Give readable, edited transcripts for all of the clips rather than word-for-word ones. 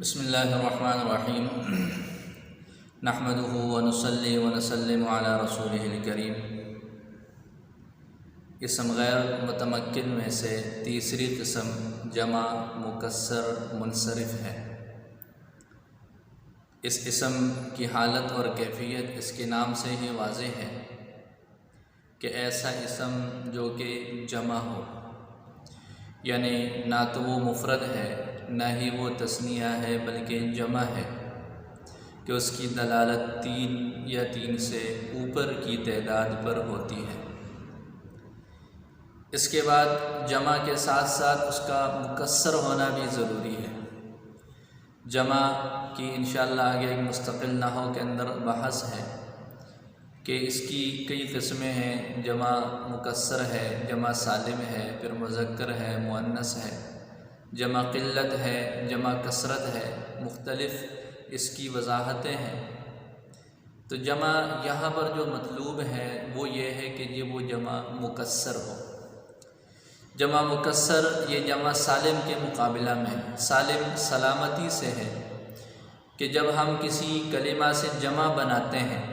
بسم اللہ الرحمن الرحیم نحمدہ ونصلی ونسلم علی رسولہ الکریم۔ اسم غیر متمکن میں سے تیسری قسم جمع مکسر منصرف ہے۔ اس اسم کی حالت اور کیفیت اس کے نام سے ہی واضح ہے کہ ایسا اسم جو کہ جمع ہو، یعنی نہ تو وہ مفرد ہے نہ ہی وہ تثنیہ ہے بلکہ جمع ہے، کہ اس کی دلالت تین یا تین سے اوپر کی تعداد پر ہوتی ہے۔ اس کے بعد جمع کے ساتھ ساتھ اس کا مکسر ہونا بھی ضروری ہے۔ جمع کی انشاءاللہ آگے ایک مستقل نحو کے اندر بحث ہے کہ اس کی کئی قسمیں ہیں، جمع مکسر ہے، جمع سالم ہے، پھر مذکر ہے، مؤنث ہے، جمع قلت ہے، جمع کثرت ہے، مختلف اس کی وضاحتیں ہیں۔ تو جمع یہاں پر جو مطلوب ہے وہ یہ ہے کہ وہ جمع مکسر ہو۔ جمع مکسر یہ جمع سالم کے مقابلہ میں، سالم سلامتی سے ہے کہ جب ہم کسی کلمہ سے جمع بناتے ہیں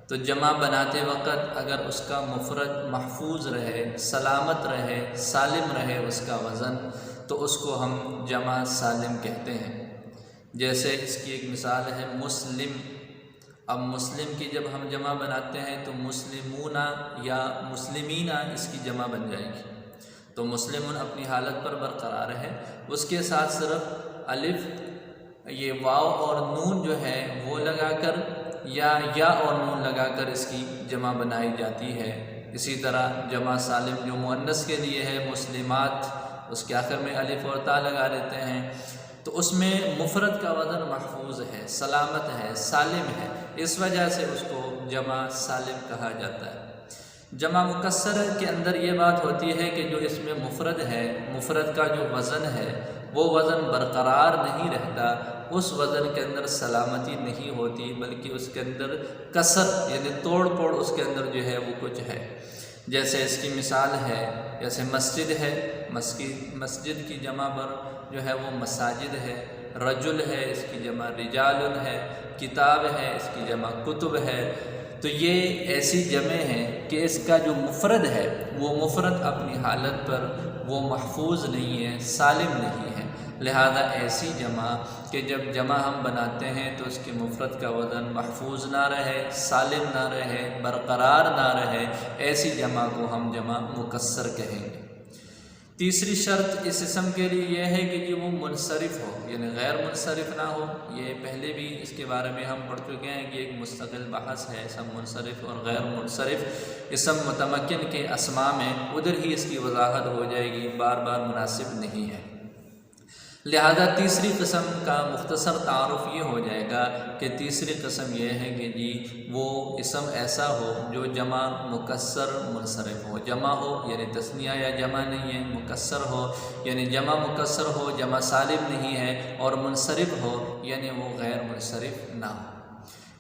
تو جمع بناتے وقت اگر اس کا مفرد محفوظ رہے، سلامت رہے، سالم رہے اس کا وزن، تو اس کو ہم جمع سالم کہتے ہیں۔ جیسے اس کی ایک مثال ہے مسلم۔ اب مسلم کی جب ہم جمع بناتے ہیں تو مسلمون یا مسلمین اس کی جمع بن جائے گی، تو مسلمون اپنی حالت پر برقرار ہے، اس کے ساتھ صرف الف، یہ واو اور نون جو ہے وہ لگا کر یا اور نون لگا کر اس کی جمع بنائی جاتی ہے۔ اسی طرح جمع سالم جو مؤنث کے لیے ہے مسلمات، اس کے آخر میں الف اور تا لگا دیتے ہیں، تو اس میں مفرد کا وزن محفوظ ہے، سلامت ہے، سالم ہے، اس وجہ سے اس کو جمع سالم کہا جاتا ہے۔ جمع مکسر کے اندر یہ بات ہوتی ہے کہ جو اس میں مفرد ہے، مفرد کا جو وزن ہے وہ وزن برقرار نہیں رہتا، اس وزن کے اندر سلامتی نہیں ہوتی، بلکہ اس کے اندر کسر یعنی توڑ پھوڑ اس کے اندر جو ہے وہ کچھ ہے۔ جیسے اس کی مثال ہے، جیسے مسجد ہے، مسجد کی جمع پر جو ہے وہ مساجد ہے، رجل ہے اس کی جمع رجال ہے، کتاب ہے اس کی جمع کتب ہے۔ تو یہ ایسی جمع ہیں کہ اس کا جو مفرد ہے وہ مفرد اپنی حالت پر وہ محفوظ نہیں ہے، سالم نہیں ہے، لہذا ایسی جمع کہ جب جمع ہم بناتے ہیں تو اس کے مفرد کا وزن محفوظ نہ رہے، سالم نہ رہے، برقرار نہ رہے، ایسی جمع کو ہم جمع مکسر کہیں گے۔ تیسری شرط اس اسم کے لیے یہ ہے کہ وہ منصرف ہو، یعنی غیر منصرف نہ ہو۔ یہ پہلے بھی اس کے بارے میں ہم پڑھ چکے ہیں کہ ایک مستقل بحث ہے اسم منصرف اور غیر منصرف۔ اسم متمکن کے اسماء میں ادھر ہی اس کی وضاحت ہو جائے گی، بار بار مناسب نہیں ہے۔ لہذا تیسری قسم کا مختصر تعارف یہ ہو جائے گا کہ تیسری قسم یہ ہے کہ وہ اسم ایسا ہو جو جمع مکسر منصرف ہو۔ جمع ہو یعنی تثنیہ یا جمع نہیں ہے، مکسر ہو یعنی جمع مکسر ہو، جمع سالم نہیں ہے، اور منصرف ہو یعنی وہ غیر منصرف نہ ہو۔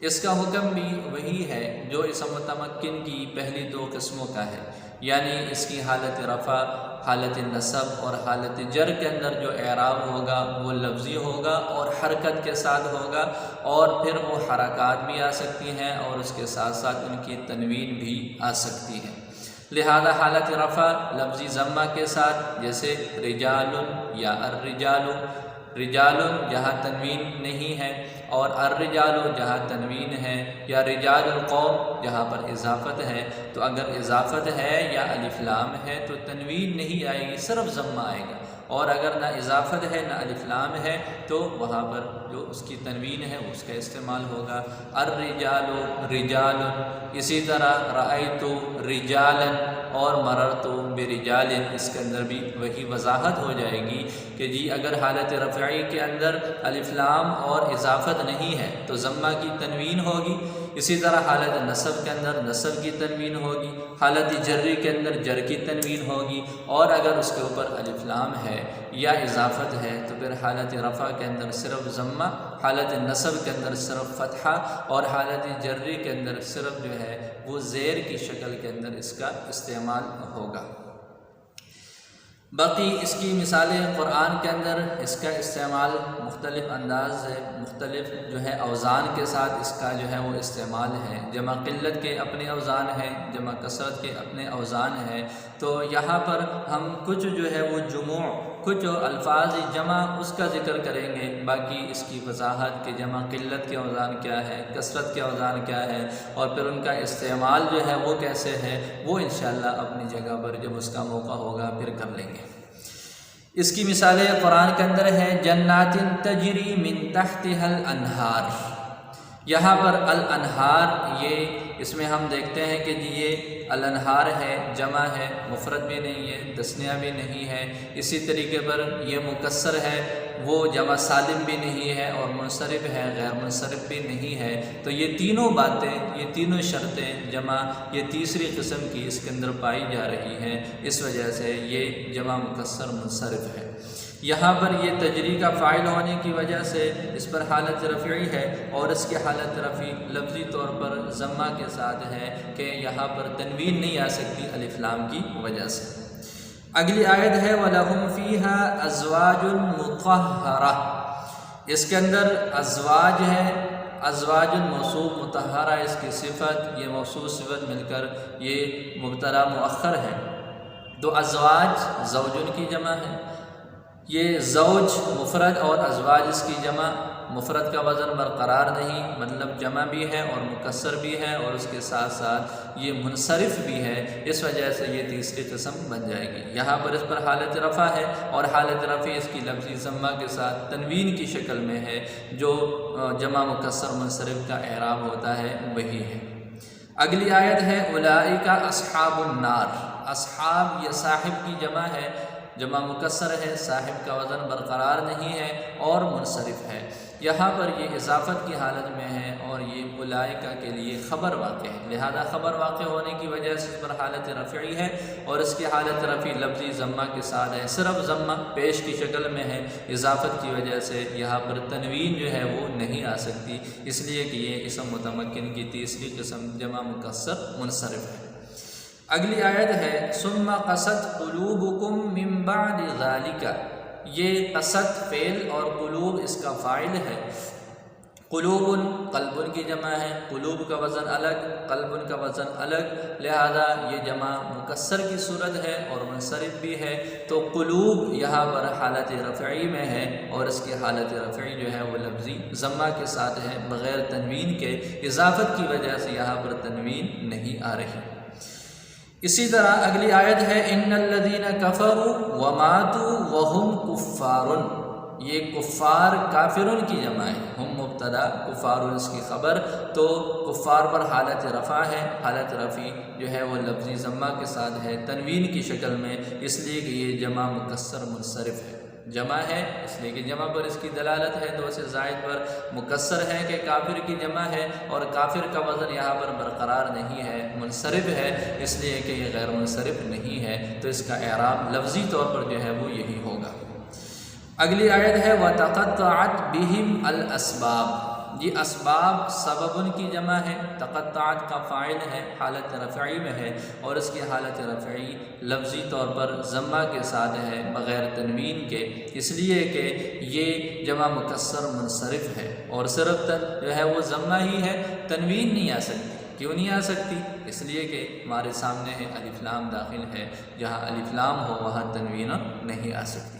اس کا حکم بھی وہی ہے جو اسم متمکن کی پہلی دو قسموں کا ہے، یعنی اس کی حالت رفع، حالت نصب اور حالت جر کے اندر جو اعراب ہوگا وہ لفظی ہوگا اور حرکت کے ساتھ ہوگا، اور پھر وہ حرکات بھی آ سکتی ہیں اور اس کے ساتھ ساتھ ان کی تنوین بھی آ سکتی ہے۔ لہذا حالت رفع لفظی ضمہ کے ساتھ، جیسے رجال یا الرجال، رجال جہاں تنوین نہیں ہے، اور الرجال جہاں تنوین ہے، یا رجال القوم جہاں پر اضافت ہے، تو اگر اضافت ہے یا الف لام ہے تو تنوین نہیں آئے گی، صرف ضمہ آئے گا، اور اگر نہ اضافت ہے نہ الف لام ہے تو وہاں پر جو اس کی تنوین ہے اس کا استعمال ہوگا۔ الرجال رجال، اسی طرح رأیت رجالا اور مررت برجال، اس کے اندر بھی وہی وضاحت ہو جائے گی کہ اگر حالت رفعی کے اندر الف لام اور اضافت نہیں ہے تو ضمہ کی تنوین ہوگی، اسی طرح حالت نصب کے اندر نصب کی تنوین ہوگی، حالت جری کے اندر جر کی تنوین ہوگی، اور اگر اس کے اوپر الف لام ہے یا اضافت ہے تو پھر حالت رفع کے اندر صرف ضمہ، حالت نصب کے اندر صرف فتحہ، اور حالت جری کے اندر صرف جو ہے وہ زیر کی شکل کے اندر اس کا استعمال ہوگا۔ باقی اس کی مثالیں قرآن کے اندر اس کا استعمال مختلف انداز ہے، مختلف جو ہے اوزان کے ساتھ اس کا جو ہے وہ استعمال ہے۔ جمع قلت کے اپنے اوزان ہیں، جمع کثرت کے اپنے اوزان ہیں۔ تو یہاں پر ہم کچھ جو ہے وہ جموع، کچھ الفاظ جمع اس کا ذکر کریں گے، باقی اس کی وضاحت کہ جمع قلت کے اوزان کیا ہے، کثرت کے اوزان کیا ہے، اور پھر ان کا استعمال جو ہے وہ کیسے ہے، وہ انشاءاللہ اپنی جگہ پر جب اس کا موقع ہوگا پھر کر لیں گے۔ اس کی مثالیں قرآن کے اندر ہے جنات تجری من تحتها الانہار۔ یہاں پر الانہار، یہ اس میں ہم دیکھتے ہیں کہ یہ الانہار ہے، جمع ہے، مفرد بھی نہیں ہے، تثنیہ بھی نہیں ہے۔ اسی طریقے پر یہ مکسر ہے، وہ جمع سالم بھی نہیں ہے، اور منصرف ہے، غیر منصرف بھی نہیں ہے۔ تو یہ تینوں باتیں، یہ تینوں شرطیں جمع، یہ تیسری قسم کی اس کے اندر پائی جا رہی ہیں، اس وجہ سے یہ جمع مکسر منصرف ہے۔ یہاں پر یہ تجری کا فاعل ہونے کی وجہ سے اس پر حالت رفعی ہے، اور اس کی حالت رفعی لفظی طور پر ضمہ کے ساتھ ہے کہ یہاں پر تنوین نہیں آ سکتی الف لام کی وجہ سے۔ اگلی آیت ہے وَلَهُمْ فِيهَا أَزْوَاجٌ مُطَهَّرَةٌ۔ اس کے اندر ازواج ہے، ازواج موصوف، مطہرہ اس کی صفت، یہ موصوف صفت مل کر یہ مبتدا مؤخر ہے۔ تو ازواج زوجن کی جمع ہے، یہ زوج مفرد اور ازواج اس کی جمع، مفرد کا وزن برقرار نہیں، مطلب جمع بھی ہے اور مکسر بھی ہے، اور اس کے ساتھ ساتھ یہ منصرف بھی ہے، اس وجہ سے یہ تیسری قسم بن جائے گی۔ یہاں پر اس پر حالت رفع ہے، اور حالت رفع اس کی لفظی ضمہ کے ساتھ تنوین کی شکل میں ہے، جو جمع مکسر منصرف کا اعراب ہوتا ہے وہی ہے۔ اگلی آیت ہے اولئک اصحاب النار۔ اصحاب یہ صاحب کی جمع ہے، جمع مکسر ہے، صاحب کا وزن برقرار نہیں ہے اور منصرف ہے۔ یہاں پر یہ اضافت کی حالت میں ہے، اور یہ اولئک کے لیے خبر واقع ہے، لہذا خبر واقع ہونے کی وجہ سے اس پر حالت رفعی ہے، اور اس کی حالت رفعی لفظی ضمہ کے ساتھ ہے، صرف ضمہ پیش کی شکل میں ہے، اضافت کی وجہ سے یہاں پر تنوین جو ہے وہ نہیں آ سکتی، اس لیے کہ یہ اسم متمکن کی تیسری قسم جمع مکسر منصرف ہے۔ اگلی آیت ہے ثم قست قلوبکم من بعد ذالک۔ یہ قصد فعل اور قلوب اس کا فاعل ہے۔ قلوب قلب کی جمع ہے، قلوب کا وزن الگ، قلب کا وزن الگ، لہذا یہ جمع مکسر کی صورت ہے اور منصرف بھی ہے۔ تو قلوب یہاں پر حالت رفعی میں ہے، اور اس کی حالت رفعی جو ہے وہ لفظی ضمہ کے ساتھ ہے، بغیر تنوین کے، اضافت کی وجہ سے یہاں پر تنوین نہیں آ رہی۔ اسی طرح اگلی آیت ہے ان الذین کفروا وماتوا وهم کفار۔ یہ کفار کافرون کی جمع ہے، ہم مبتدا، کفار اس کی خبر، تو کفار پر حالت رفع ہے، حالت رفع جو ہے وہ لفظی ضمہ کے ساتھ ہے، تنوین کی شکل میں، اس لیے کہ یہ جمع مکسر منصرف ہے، جمع ہے اس لیے کہ جمع پر اس کی دلالت ہے، دو سے زائد پر، مکسر ہے کہ کافر کی جمع ہے، اور کافر کا وزن یہاں پر برقرار نہیں ہے، منصرف ہے، اس لیے کہ یہ غیر منصرف نہیں ہے، تو اس کا اعراب لفظی طور پر جو ہے وہ یہی ہوگا۔ اگلی آیت ہے وَتَقَطَّعَتْ بِهِمْ الْأَسْبَابِ۔ یہ اسباب سبب ان کی جمع ہے، تقطعت کا فاعل ہے، حالت رفعی میں ہے، اور اس کی حالت رفعی لفظی طور پر ضمہ کے ساتھ ہے، بغیر تنوین کے، اس لیے کہ یہ جمع مکسر منصرف ہے، اور صرف جو ہے وہ ضمہ ہی ہے، تنوین نہیں آ سکتی۔ کیوں نہیں آ سکتی؟ اس لیے کہ ہمارے سامنے ہے الف لام داخل ہے، جہاں الف لام ہو وہاں تنوین نہیں آ سکتی۔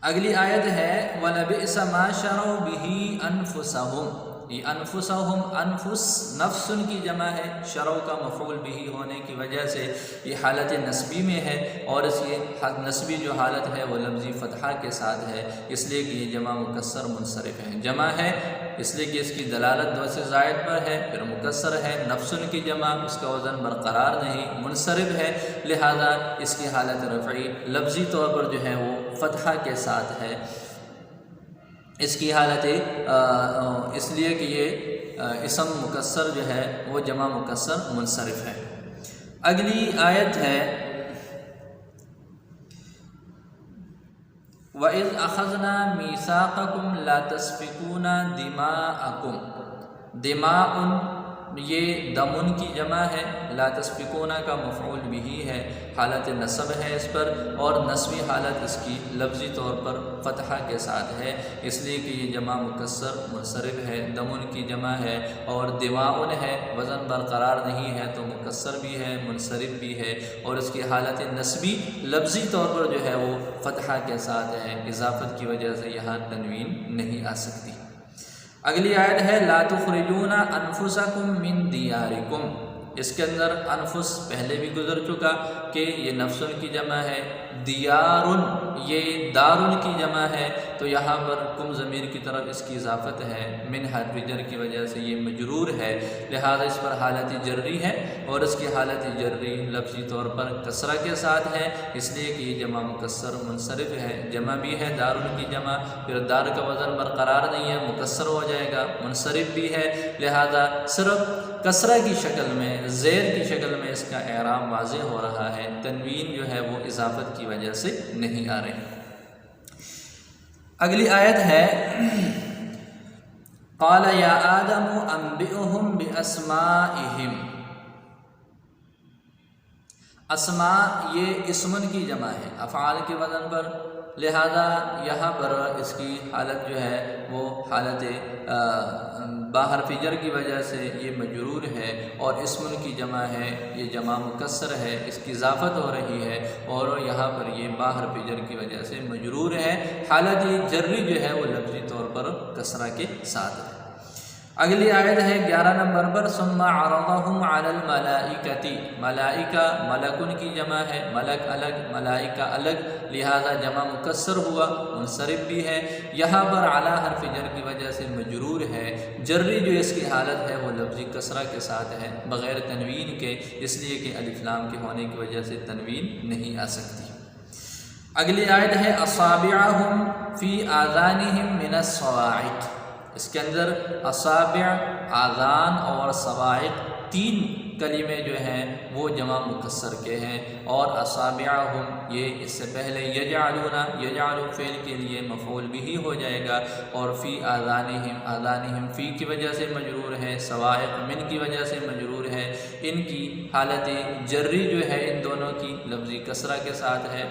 اگلی آیت ہے وَلَبِئْسَ مَا شَرَوْا بِهِ أَنفُسَهُمْ۔ یہ انفسہم، انفس نفس ان کی جمع ہے، شرو کا مفعول بھی ہونے کی وجہ سے یہ حالت نسبی میں ہے، اور اس یہ نسبی جو حالت ہے وہ لفظی فتحہ کے ساتھ ہے، اس لیے کہ یہ جمع مکسر منصرف ہے، جمع ہے اس لیے کہ اس کی دلالت دو سے زائد پر ہے، پھر مکسر ہے، نفس ان کی جمع، اس کا وزن برقرار نہیں، منصرف ہے، لہذا اس کی حالت رفعی لفظی طور پر جو ہے وہ فتحہ کے ساتھ ہے، اس کی حالت اس لیے کہ یہ اسم مکسر جو ہے وہ جمع مکسر منصرف ہے۔ اگلی آیت ہے وَإِذْ أَخَذْنَا مِيثَاقَكُمْ لَا تَسْفِكُونَ دِمَاءَكُمْ۔ دماء یہ دمن کی جمع ہے، لا تسفکون کا مفعول بھی ہے، حالت نصب ہے اس پر، اور نصبی حالت اس کی لفظی طور پر فتحہ کے ساتھ ہے، اس لیے کہ یہ جمع مکسر منصرف ہے، دمن کی جمع ہے، اور دماؤن ہے، وزن برقرار نہیں ہے تو مکسر بھی ہے، منصرف بھی ہے، اور اس کی حالت نصبی لفظی طور پر جو ہے وہ فتحہ کے ساتھ ہے، اضافت کی وجہ سے یہاں تنوین نہیں آ سکتی۔ اگلی آیت ہے لا تخرجون انفسکم من دیارکم، اس کے اندر انفس پہلے بھی گزر چکا کہ یہ نفس کی جمع ہے، دیارن یہ دارن کی جمع ہے، تو یہاں پر کم ضمیر کی طرف اس کی اضافت ہے، من حرف جر کی وجہ سے یہ مجرور ہے، لہذا اس پر حالت جری ہے، اور اس کی حالت جری لفظی طور پر کسرہ کے ساتھ ہے، اس لیے کہ یہ جمع مکسر منصرف ہے، جمع بھی ہے دارن کی جمع، پھر دار کا وزن برقرار نہیں ہے، مکسر ہو جائے گا، منصرف بھی ہے، لہذا صرف کسرہ کی شکل میں، زیر کی شکل میں اس کا اعراب واضح ہو رہا ہے، تنوین جو ہے وہ اضافت کی وجہ سے نہیں آ رہی۔ اگلی آیت ہے قال یا آدم انبئہم باسمائہم، اسماء یہ اسمن کی جمع ہے افعال کے وزن پر، لہذا یہاں پر اس کی حالت جو ہے وہ حالت باحرف جر کی وجہ سے یہ مجرور ہے، اور اسمن کی جمع ہے، یہ جمع مکسر ہے، اس کی اضافت ہو رہی ہے، اور یہاں پر یہ باحرف جر کی وجہ سے مجرور ہے، حالت جری جو ہے وہ لفظی طور پر کسرہ کے ساتھ ہے۔ اگلی آیت ہے 11 نمبر پر ثم عرضهم على الملائکۃ، ملائکہ ملکن کی جمع ہے، ملک الگ ملائکہ الگ، لہذا جمع مکسر ہوا، منصرف بھی ہے، یہاں پر علی حرف جر کی وجہ سے مجرور ہے، جری جو اس کی حالت ہے وہ لفظی کسرہ کے ساتھ ہے بغیر تنوین کے، اس لیے کہ الف لام کے ہونے کی وجہ سے تنوین نہیں آ سکتی۔ اگلی آیت ہے اصابعہم فی آذانہم من الصواعق، اس کے اندر اصابع آذان اور صواعق تین کلمے جو ہیں وہ جمع مکسر کے ہیں، اور اصابعہم یہ اس سے پہلے یجعلون، یجعل فعل کے لیے مفعول بھی ہو جائے گا، اور فی آذانہم، آذانہم فی کی وجہ سے مجرور ہے، صواعق من کی وجہ سے مجرور ہے، ان کی حالت جری جو ہے ان دونوں کی لفظی کسرہ کے ساتھ ہے،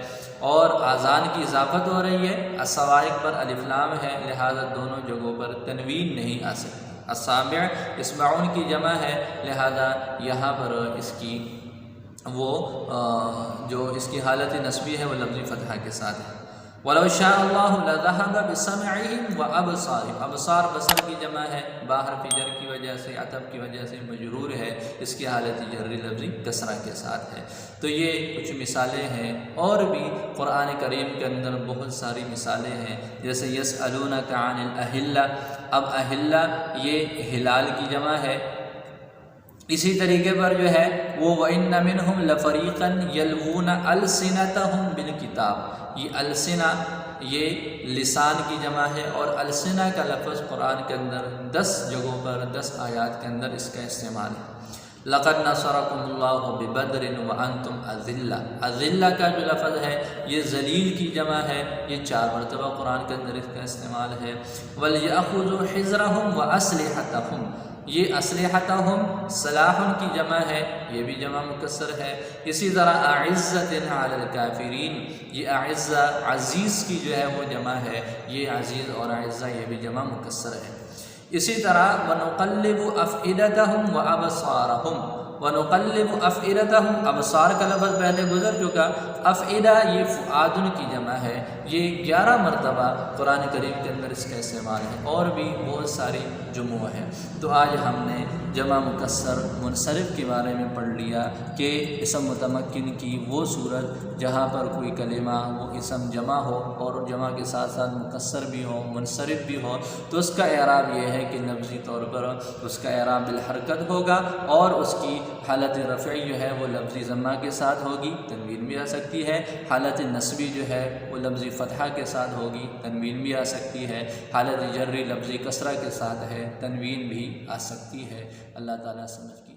اور آذان کی اضافت ہو رہی ہے، الصواعق پر الف لام ہے، لہذا دونوں جگہوں پر تنوین نہیں آ سکتی۔ السامع اسمعون کی جمع ہے، لہذا یہاں پر اس کی وہ جو اس کی حالت نصبی ہے وہ لفظی فتحہ کے ساتھ ہے۔ وَلَوْ شَاءَ اللَّهُ لَذَهَبَ بِسَمْعِهِمْ وَأَبْصَارِهِمْ، ابصار بصر کی جمع ہے، باحرف جر کی وجہ سے، عطف کی وجہ سے مجرور ہے، اس کی حالت جری لفظی کسرہ کے ساتھ ہے۔ تو یہ کچھ مثالیں ہیں، اور بھی قرآن کریم کے اندر بہت ساری مثالیں ہیں، جیسے یسألونک عن الأہلہ، اب اہلہ یہ ہلال کی جمع ہے، اسی طریقے پر جو ہے وہ وَإِنَّ مِنْهُمْ لَفَرِيقًا يَلْوُونَ أَلْسِنَتَهُمْ بِالْكِتَابِ، یہ السنہ یہ لسان کی جمع ہے، اور السنہ کا لفظ قرآن کے اندر 10 جگہوں پر 10 آیات کے اندر اس کا استعمال ہے۔ لَقَدْ نَصَرَكُمُ اللَّهُ بِبَدْرٍ وَأَنْتُمْ أَذِلَّةٌ، أذلہ کا جو لفظ ہے یہ ذلیل کی جمع ہے، یہ 4 مرتبہ قرآن کے اندر اس کا استعمال ہے۔ وَلْيَأْخُذُوا حِذْرَهُمْ وَأَسْلِحَتَهُمْ، یہ اسلحتہم سلاح کی جمع ہے، یہ بھی جمع مکسر ہے۔ اسی طرح اعزۃ علی الکافرین، یہ اعزہ عزیز کی جو ہے وہ جمع ہے، یہ عزیز اور اعزہ یہ بھی جمع مکسر ہے۔ اسی طرح وَنُقَلِّبُ أَفْئِدَتَهُمْ وَأَبْصَارَهُمْ، وَنُقَلِّبُ أَفْئِدَتَهُمْ، ابصار کا لفظ پہلے گزر چکا، افئدہ یہ فؤادن کی جمع ہے، یہ 11 مرتبہ قرآن کریم کے اندر اس کا استعمال ہے، اور بھی بہت ساری جمع ہے۔ تو آج ہم نے جمع مکسر منصرف کے بارے میں پڑھ لیا کہ اسم متمکن کی وہ صورت جہاں پر کوئی کلمہ وہ اسم جمع ہو اور جمع کے ساتھ ساتھ مکسر بھی ہو، منصرف بھی ہو، تو اس کا اعراب یہ ہے کہ لفظی طور پر اس کا اعراب بالحرکت ہوگا، اور اس کی حالت رفعی جو ہے وہ لفظی ضمہ کے ساتھ ہوگی، تنوین بھی آ سکتی ہے، حالت نصبی جو ہے وہ لفظی فتحہ کے ساتھ ہوگی، تنوین بھی آ سکتی ہے، حالت جری لفظی کسرہ کے ساتھ ہے، تنوین بھی آ سکتی ہے۔ اللہ تعالیٰ سمجھ کی